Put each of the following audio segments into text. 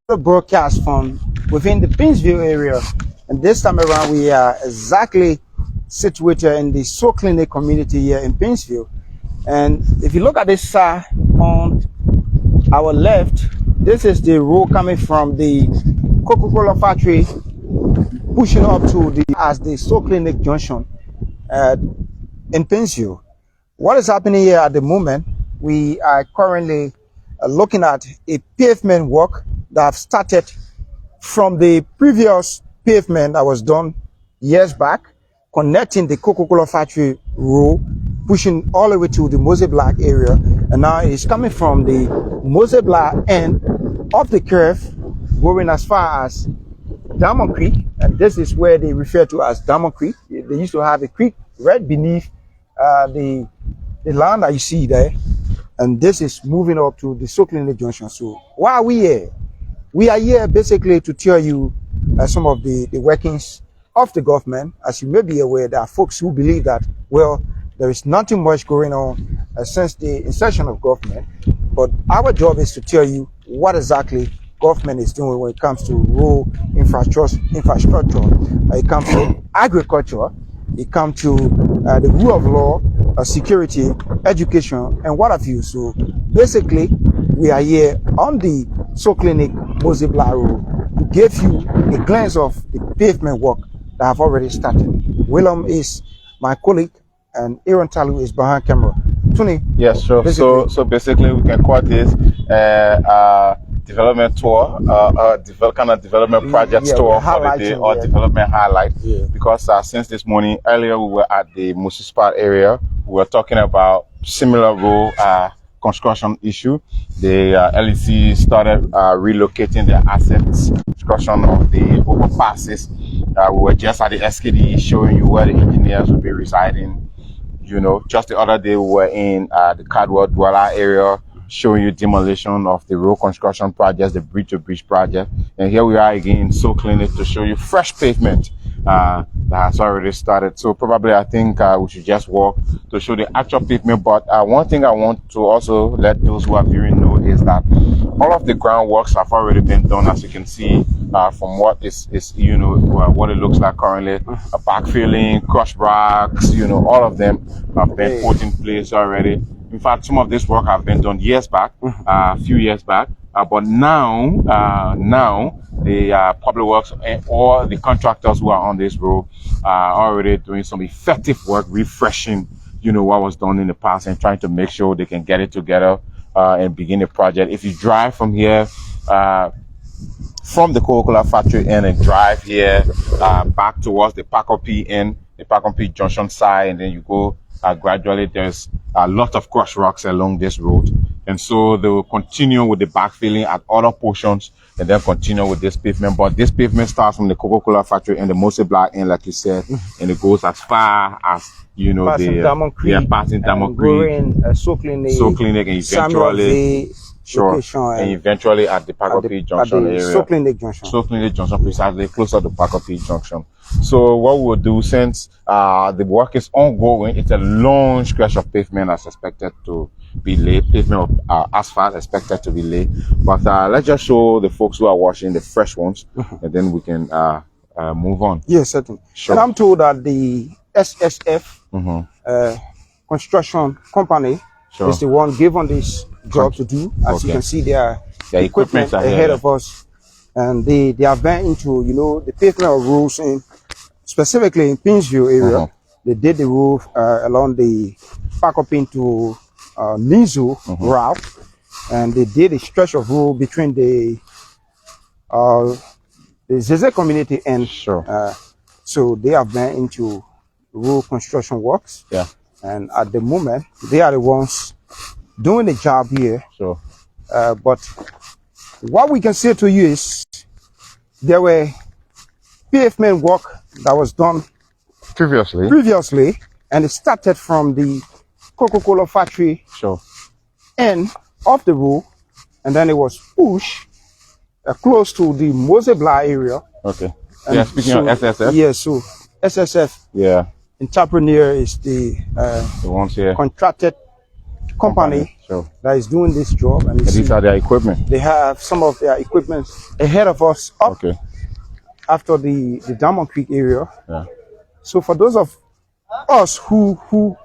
The broadcast from within the Paynesville area, and this time around we are exactly situated in the Soul Clinic community here in Paynesville. And if you look at this side on our left, this is the road coming from the Coca-Cola factory pushing up to the Soul Clinic junction in Paynesville. What is happening here at the moment, we are currently looking at a pavement work that have started from the previous pavement that was done years back, connecting the Coca-Cola factory road, pushing all the way to the Mose Black area, and now it's coming from the Mose Black end up the curve, going as far as Diamond Creek, and this is where they refer to as Diamond Creek. They used to have a creek right beneath the land that you see there, and this is moving up to the Soul Clinic junction. So why are we here? We are here basically to tell you some of the workings of the government. As you may be aware, there are folks who believe that, well, there is nothing much going on since the inception of government. But our job is to tell you what exactly government is doing when it comes to rural infrastructure. It comes to agriculture. It comes to the rule of law, security, education, and what have you. So basically, we are here on the Soul Clinic Mose Black Road to give you a glance of the pavement work that have already started. Willem is my colleague, and Aaron Talu is behind camera. Tony. Yes, sure. So basically, we can call this development tour, development project tour for the day, or development highlight. Yeah. Because since this morning, earlier we were at the municipal area, we were talking about similar road construction issue. The LEC started relocating their assets, construction of the overpasses. We were just at the SKD showing you where the engineers will be residing. You know, just the other day we were in the Cardwell Dweller area, showing you demolition of the road construction projects, the bridge-to-bridge project. And here we are again in Soul Clinic to show you fresh pavement that has already started. So probably I think we should just walk to show the actual pavement. But one thing I want to also let those who are viewing know is that all of the groundworks have already been done, as you can see from what is you know, what it looks like currently. Backfilling, crushed rocks, you know, all of them have been put in place already. In fact, some of this work have been done years back, a few years back. But now the public works and all the contractors who are on this road are already doing some effective work, refreshing, you know, what was done in the past and trying to make sure they can get it together and begin the project. If you drive from here, from the Coca-Cola factory end and drive here back towards the Paco P end, the Paco P junction side, and then you go gradually, there's a lot of crushed rocks along this road. And so they will continue with the backfilling at other portions and then continue with this pavement. But this pavement starts from the Coca-Cola factory and the Mose Black end, like you said, and it goes as far as, you know, passing Diamond Creek, passing Diamond Creek, Soul Clinic, and eventually, and eventually at the Paco P junction area. Soul Clinic junction. Soul Clinic junction, precisely closer to Paco P junction. So what we'll do, since the work is ongoing, it's a long stretch of pavement that's expected to be laid, pavement of asphalt expected to be laid. But let's just show the folks who are watching the fresh ones, and then we can move on. Yes, certainly. Sure. And I'm told that the SSF construction company is the one given this job to do. As you can see, their equipment ahead of us, and they are very into, you know, the pavement of roads, and specifically in Paynesville area, they did the roof along the Paco Pin to Nizu route, and they did a stretch of road between the Zeze community and so they have been into road construction works. Yeah, and at the moment they are the ones doing the job here. But what we can say to you is there were pavement work that was done previously, and it started from the Coca-Cola factory end of the road, and then it was pushed close to the Mosebla area. Okay. Yeah, speaking of SSF. Yeah, so SSF. Yeah. Entrepreneur is the ones here. Contracted company that is doing this job, and these are their equipment. They have some of their equipment ahead of us up after the Diamond Creek area. Yeah. So for those of us who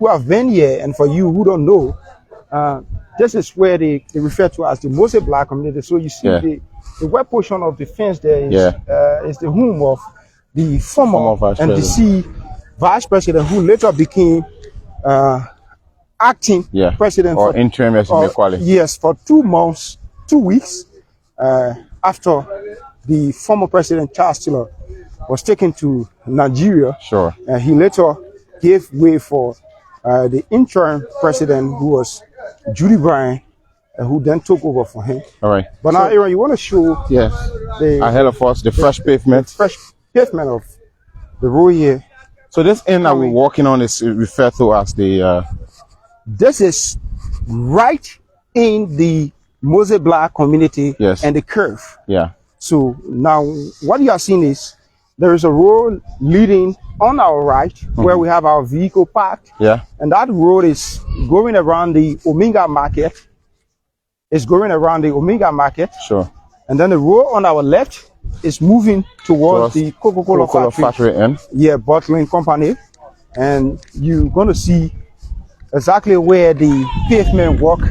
have been here, and for you who don't know, this is where they refer to as the Mosebla community. So you see the west portion of the fence there is the home of the former NDC vice president, who later became acting president or interim, as you may call it. Yes, for 2 months, 2 weeks after the former president Charles Taylor was taken to Nigeria. He later gave way for the interim president, who was Judy Bryan, who then took over for him. All right. But now, Aaron, you want to show ahead of us the fresh pavement. The fresh pavement of the road here. So this end that we're walking on is referred to as the. This is right in the Mosebla community and the curve. Yeah. So now what you are seeing is there is a road leading on our right where we have our vehicle parked. Yeah. And that road is going around the Omega market. It's going around the Omega market. And then the road on our left is moving towards the Coca-Cola factory end. Yeah, bottling company. And you're going to see exactly where the pavement work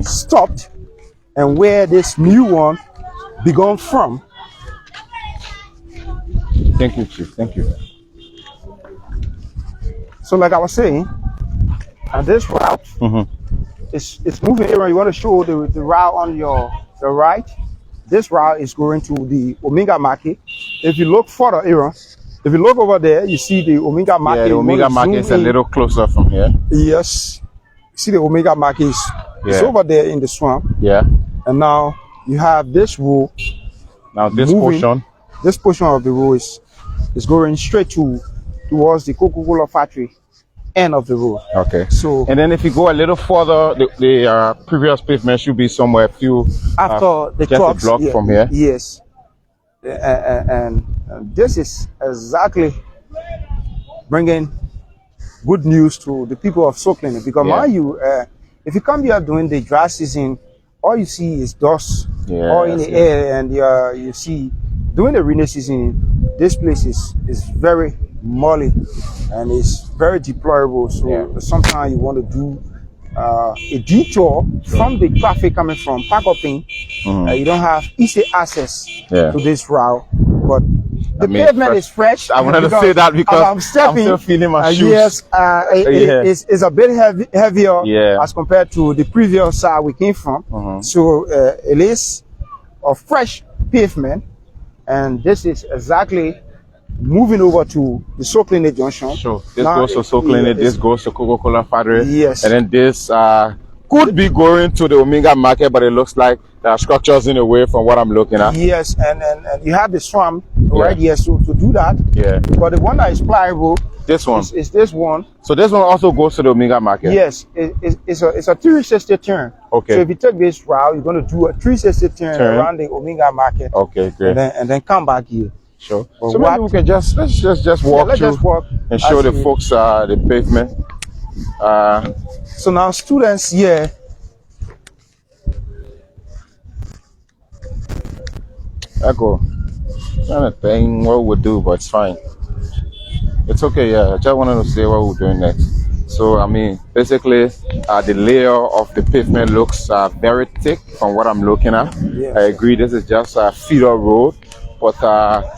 stopped and where this new one began from. Thank you, Chief. Thank you. So like I was saying, this route is moving. Aaron, you want to show the route on your right? This route is going to the Omega market. If you look further, Aaron, if you look over there, you see the Omega market. Yeah, the Omega market is a little closer from here. Yes. You see the Omega market is over there in the swamp. Yeah. And now you have this road. Now this portion. This portion of the road is going straight towards the Coca-Cola factory end of the road. Okay. So and then if you go a little further, the previous pavement should be somewhere a few after the just trucks, a block from here. Yes. And this is exactly bringing good news to the people of Soklin, because mind you, if you come here during the dry season, all you see is dust all in the air, and you see during the rainy season, this place is very muddy and it's very deplorable. So sometimes you want to do a detour from the traffic coming from Pakopin. You don't have easy access to this route, but the pavement is fresh. I wanted to say that because I'm still feeling my shoes. Yes, it's a bit heavier as compared to the previous side we came from. So it is a fresh pavement, and this is exactly moving over to the Soklin Junction. This goes to Soklin, this goes to Coca-Cola factory. Yes. And then this could be going to the Omega market, but it looks like there are structures in the way from what I'm looking at. Yes, and you have the swamp right here, so to do that. But the one that is pliable, this one is this one. So this one also goes to the Omega market. Yes, it's a 360 turn. Okay. So if you take this route, you're going to do a 360 turn around the Omega market. Okay, great. And then come back here. So maybe we can let's just walk through and show the folks the pavement. So now students here. Echo. Not a thing what we'll do, but it's fine. It's okay, I just wanted to say what we're doing next. So I mean, basically the layer of the pavement looks very thick from what I'm looking at. I agree, this is just a feeder road, but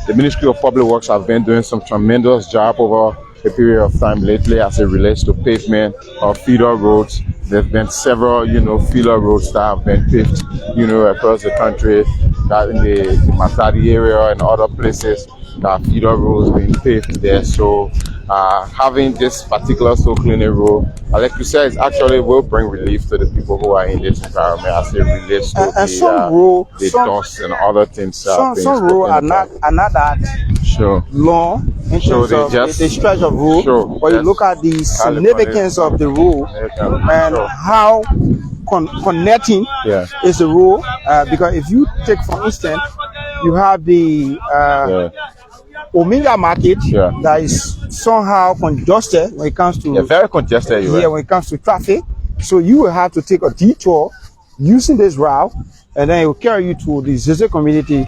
the Ministry of Public Works have been doing some tremendous job over a period of time lately as it relates to pavement or feeder roads. There's been several, feeder roads that have been paved, across the country, that in the Matadi area and other places, that feeder roads being paved there. So having this particular Soklin road, like you said, it actually will bring relief to the people who are in this environment as it relates to the dust and other things. Some roads are not that long, in terms of the stretch of road, or you look at the significance of the road and how connecting is the road. Because if you take, for instance, you have the Omega market that is somehow congested when it comes to very congested. When it comes to traffic. So you will have to take a detour using this route, and then it will carry you to the Zeze community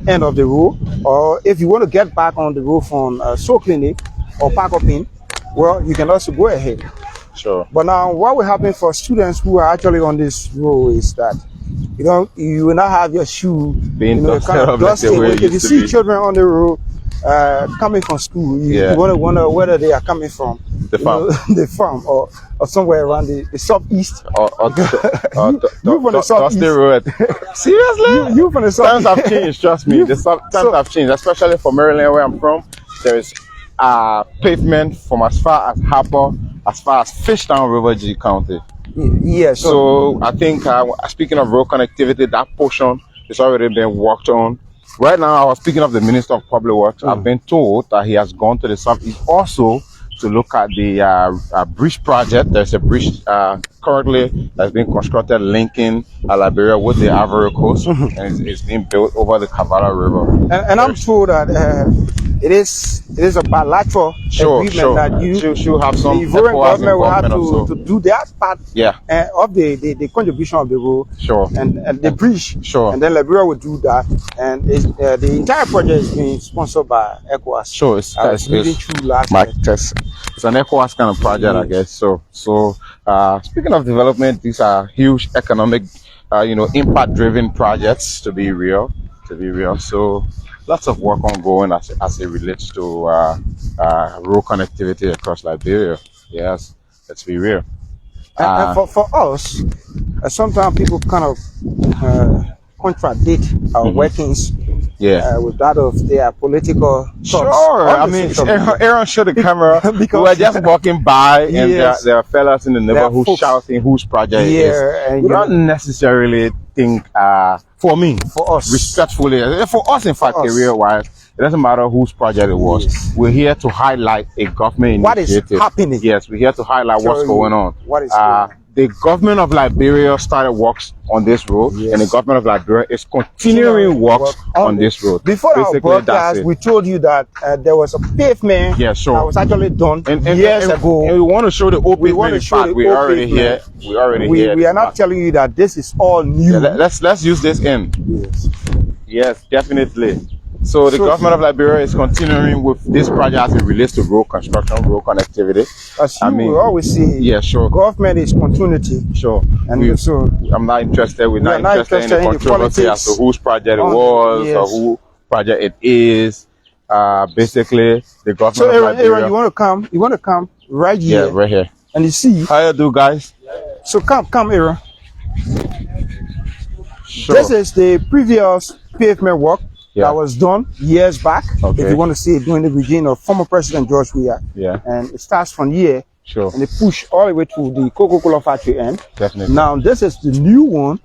end of the road. Or if you want to get back on the road from Soul Clinic or Park Up In, well, you can also go ahead. But now what will happen for students who are actually on this road is that you will not have your shoe being kind of dusty. If you see children on the road coming from school, you want to wonder whether they are coming from the farm, the farm, or somewhere around the southeast. You from the southeast. Seriously? You from the southeast. Times have changed, trust me. The times have changed, especially for Maryland, where I'm from. There is pavement from as far as Harper, as far as Fishtown, River G County. Yes. So I think, speaking of road connectivity, that portion is already been worked on. Right now, I was speaking of the Minister of Public Works. I've been told that he has gone to the southeast also to look at the bridge project. There's a bridge currently that's being constructed linking Liberia with the Ivory Coast, and it's being built over the Kavala River. And I'm told that it is a bilateral agreement that you have some the Ivorian government will have to do their part of the contribution of the road and the bridge, and then Liberia will do that, and the entire project is being sponsored by ECOWAS. It's an ECOWAS kind of project, I guess. So speaking of development, these are huge economic, impact-driven projects. To be real. So lots of work ongoing as it relates to road connectivity across Liberia. Yes, let's be real. And for us, sometimes people kind of contradict our workings with that of their political thoughts. I mean, Aaron showed the camera. Because we were just walking by, and there are fellas in the neighborhood who's shouting whose project it is. And we don't necessarily think, for us, respectfully, for us, in fact, career-wise, it doesn't matter whose project it was. Yes. We're here to highlight a government initiative. What is happening? Yes, we're here to highlight what's going on. What is going on? The government of Liberia started works on this road, and the government of Liberia is continuing works on this road. Before our broadcast, we told you that there was a pavement that was actually done years ago. And we want to show the old pavement. We're already here. We are not telling you that this is all new. Let's use this in. Yes, definitely. So the government of Liberia is continuing with this project as it relates to road construction, road connectivity. As we always say, government is continuity. And I'm not interested. We're not interested in the controversy as to whose project it was or who project it is. Basically, the government of Liberia. Aaron, you want to come right here. Yeah, right here. And you see. How you do, guys? So come, Aaron. This is the previous pavement work that was done years back. If you want to see it during the regime of former President George Weah. And it starts from here. And they push all the way to the Coca-Cola factory end. Now this is the new one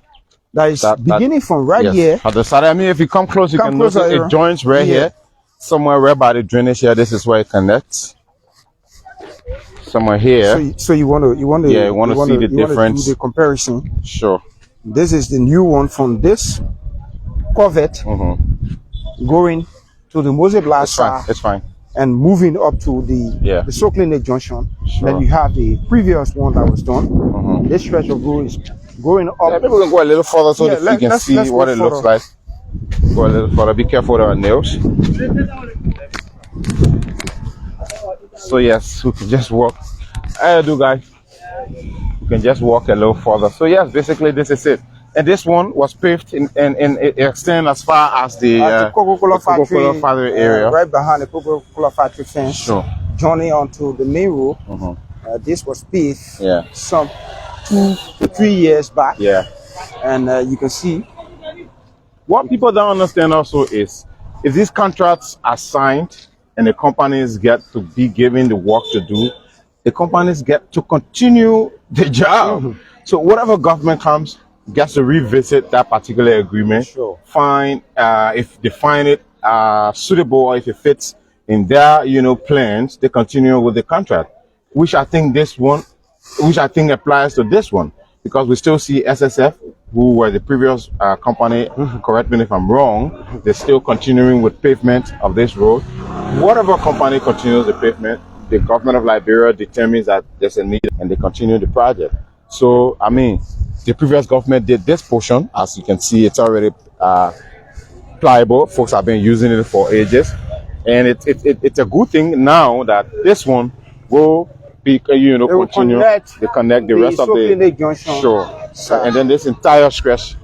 that is beginning from here. At the side, I mean, if you come close, you can notice it joins right here. Somewhere right by the drainage here. This is where it connects. Somewhere here. So you want to see the difference. Do the comparison. This is the new one from this Corvette going to the Mose Blasa. It's fine. And moving up to the Soul Clinic junction. Then you have the previous one that was done. This stretch of road is going up. Maybe we can go a little further so that you can see what it looks like. Go a little further. Be careful with our nails. So yes, we can just walk. I do, guys. We can just walk a little further. So yes, basically this is it. And this one was paved and it extends as far as the Coca-Cola factory area. Right behind the Coca-Cola factory fence. Journey onto the main road. This was paved some 2 to 3 years back. And you can see. What people don't understand also is, if these contracts are signed and the companies get to be given the work to do, the companies get to continue the job. So whatever government comes, gets to revisit that particular agreement, find if they find it suitable or if it fits in their, plans, they continue with the contract, which I think applies to this one, because we still see SSF, who were the previous company, correct me if I'm wrong, they're still continuing with pavement of this road. Whatever company continues the pavement, the government of Liberia determines that there's a need and they continue the project. So, I mean, the previous government did this portion. As you can see, it's already pliable. Folks have been using it for ages. And it's a good thing now that this one will be, continue to connect the rest of the sure. And then this entire stretch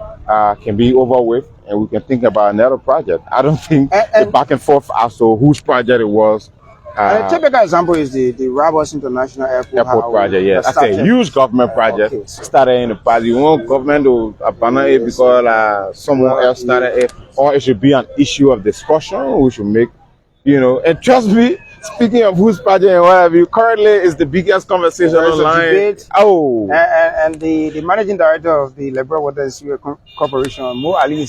can be over with, and we can think about another project. I don't think the back and forth as to whose project it was. A typical example is the Rabos International Airport project. Yes, that's a huge government project. Okay, so started in the past. You want government to abandon it because someone else started it, or it should be an issue of discussion. We should make, and trust me. Speaking of whose project and what have you, currently is the biggest conversation online. Debate. Oh, and the managing director of the Liberia Water Corporation, Mo Ali,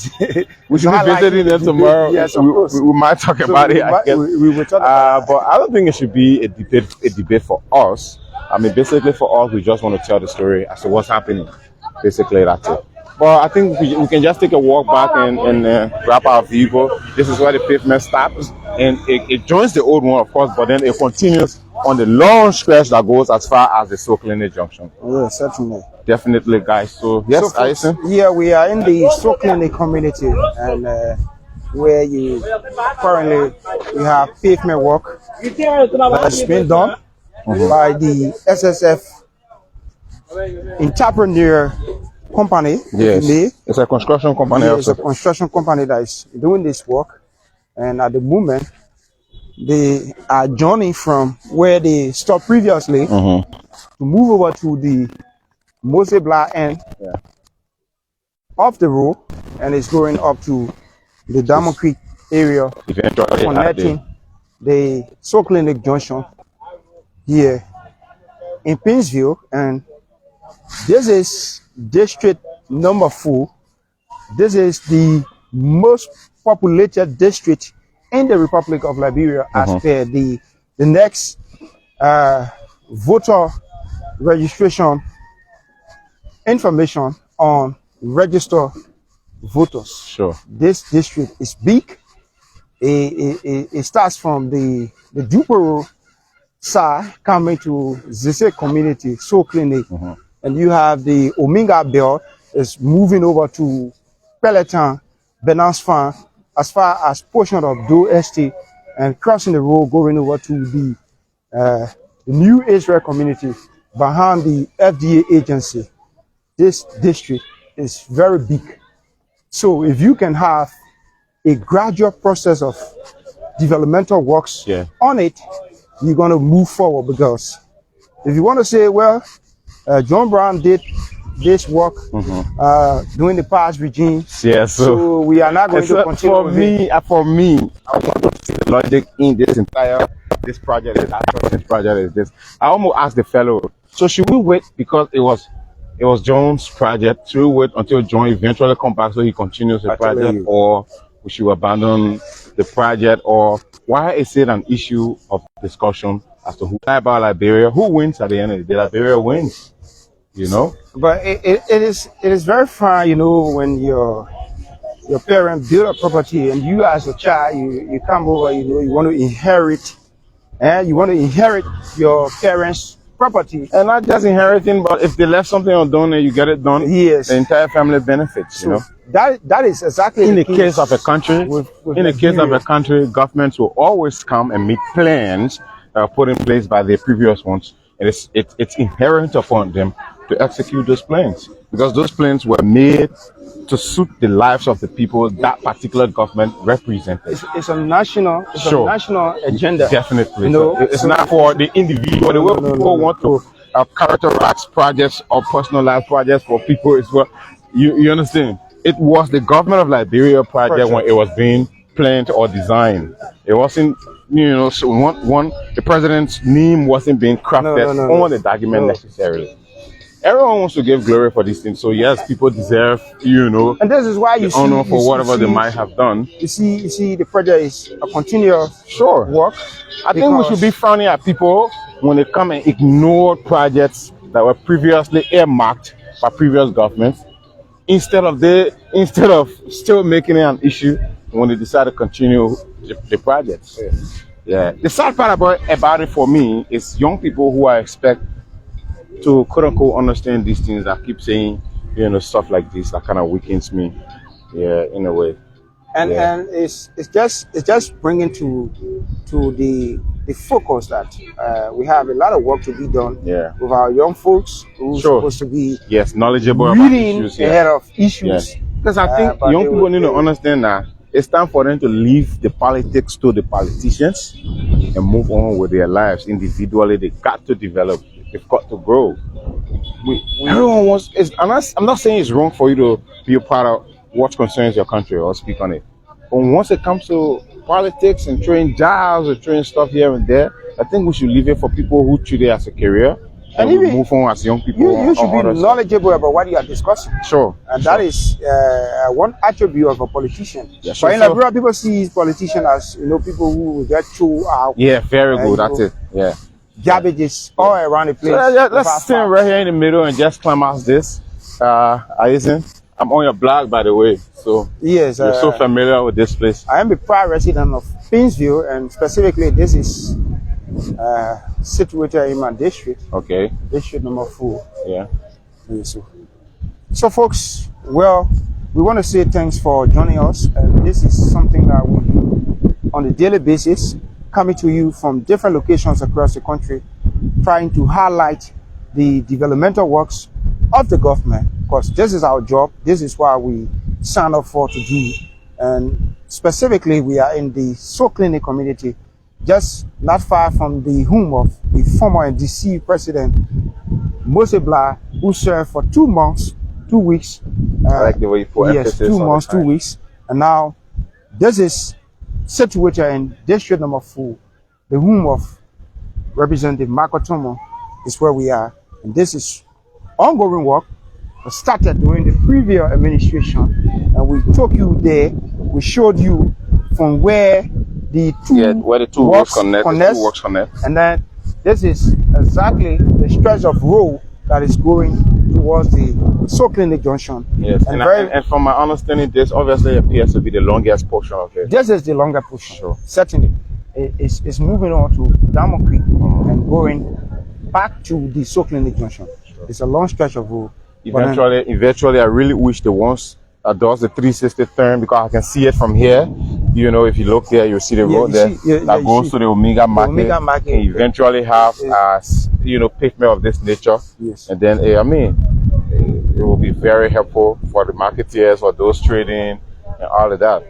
we should be visiting them tomorrow. Yes, we might talk about it. We will talk about but I don't think it should be a debate for us. I mean, basically for us, we just want to tell the story as to what's happening. Basically, that's it. But I think we can just take a walk back and grab our vehicle. This is where the pavement stops, and it joins the old one, of course, but then it continues on the long stretch that goes as far as the Soklene Junction. Oh, yeah, certainly. Definitely, guys. So, yes, Aisen? Yeah, we are in the Soklene community, and where currently we have pavement work that's been done by the SSF entrepreneur company. Yes, it's a construction company. It's a construction company that is doing this work, and at the moment they are journeying from where they stopped previously to move over to the Mose Bla end of the road, and it's going up to the Diamond Creek area, connecting the Soklene Junction here in Paynesville. And this is district number 4. This is the most populated district in the Republic of Liberia as per the next voter registration information on registered voters. Sure. This district is big. It starts from the Dupero side coming to Zese community, Soklene. And you have the Ominga Belt is moving over to Peloton, Benance Farm, as far as portion of Do Estate, and crossing the road going over to the New Israel community behind the FDA agency. This district is very big. So if you can have a gradual process of developmental works on it, you're going to move forward. Because if you want to say, well, John Brown did this work during the past regime. Yeah, so we are not going to continue. For me, I want to see the logic in this entire project. This project is this. I almost asked the fellow, so should we wait because it was John's project? Should we wait until John eventually comes back so he continues the project, or we should abandon the project? Or why is it an issue of discussion as to who about Liberia? Who wins at the end of the day? Liberia wins. But it is very fine, when your parents build a property and you as a child you come over, you want to inherit, and you want to inherit your parents' property, and not just inheriting, but if they left something undone and you get it done, yes, the entire family benefits. So that is exactly in the case of a country. In the case of a country, governments will always come and make plans put in place by the previous ones, and it's inherent upon them to execute those plans, because those plans were made to suit the lives of the people that particular government represented. It's a national agenda. Definitely. It's not for the individual. The way people want to characterize projects or personalized projects for people is what you understand. It was the government of Liberia project when it was being planned or designed. It wasn't, so the president's name wasn't being crafted on the document necessarily. everyone wants to give glory for these things. So yes, people deserve, and this is why you see honor for whatever they might have done. You see, the project is a continuous work. I think we should be frowning at people when they come and ignore projects that were previously earmarked by previous governments, instead of still making it an issue when they decide to continue the projects. Yeah. The sad part about it for me is young people who I expect to quote unquote understand these things that keep saying, stuff like this that kind of weakens me. Yeah, in a way. And it's just bringing to the focus that we have a lot of work to be done with our young folks who's supposed to be knowledgeable about issues, ahead of issues. Because I think young people need to understand that it's time for them to leave the politics to the politicians and move on with their lives individually. They got to develop. They've got to grow. Everyone wants. I'm not saying it's wrong for you to be a part of what concerns your country or speak on it. But once it comes to politics and throwing jobs or throwing stuff here and there, I think we should leave it for people who treat it as a career and we move on as young people. You should be knowledgeable about what you are discussing. And that is one attribute of a politician. But in Liberia, people see politicians as people who will get through out. Yeah, very good. That's it. Yeah. Garbages all around the place. So let's stand right here in the middle and just climb out this. I'm on your blog, by the way, so yes, you're so familiar with this place. I am a proud resident of Paynesville, and specifically this is situated in my district. Okay. District number 4. Yeah. So folks, well, we want to say thanks for joining us, and this is something that we do on a daily basis, coming to you from different locations across the country, trying to highlight the developmental works of the government, because this is our job. This is what we signed up for to do. And specifically, we are in the Soclinic community, just not far from the home of the former and deceased president, Mose Blah, who served for 2 months, 2 weeks. I like the way you put emphasis 2 months, 2 weeks. And now, this is situated in District number 4, the home of Representative Marco Tomo, is where we are. And this is ongoing work that started during the previous administration, and we took you there. We showed you from where the two works connect, and then this is exactly the stretch of road that is going towards the Soclinic Junction. Yes, and from my understanding, this obviously appears to be the longest portion of it. This is the longer portion. Certainly, it's moving on to Diamond Creek and going back to the Soclinic Junction. It's a long stretch of road. Eventually, I really wish the ones that does the 360 turn, because I can see it from here. If you look there, you'll see the road there that goes to the Omega Market. And eventually have pavement of this nature. Yes. And then it will be very helpful for the marketeers, for those trading, and all of that.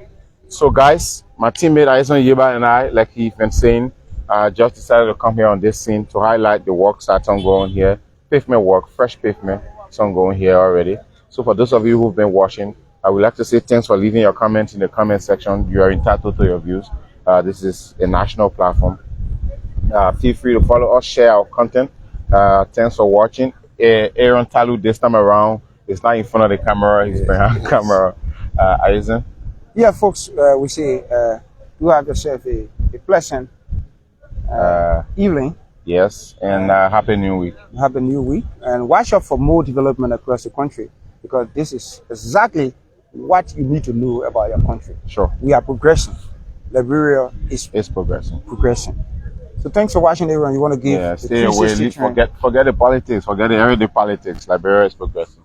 So guys, my teammate Aison Yeba and I, like he's been saying, just decided to come here on this scene to highlight the works that's ongoing here. Pavement work, fresh pavement, it's ongoing here already. So for those of you who've been watching, I would like to say thanks for leaving your comments in the comment section. You are entitled to your views. This is a national platform. Feel free to follow us, share our content. Thanks for watching. Aaron Talu this time around is not in front of the camera, he's behind the camera. Aizen? Yeah, folks, we say you have yourself a pleasant evening. Yes, and Happy New Week. Happy New Week. And watch out for more development across the country, because this is exactly what you need to know about your country. Sure. We are progressing. Liberia is progressing. So thanks for watching, everyone. You want to give stay away. Forget the politics. Forget the everyday politics. Liberia is progressing.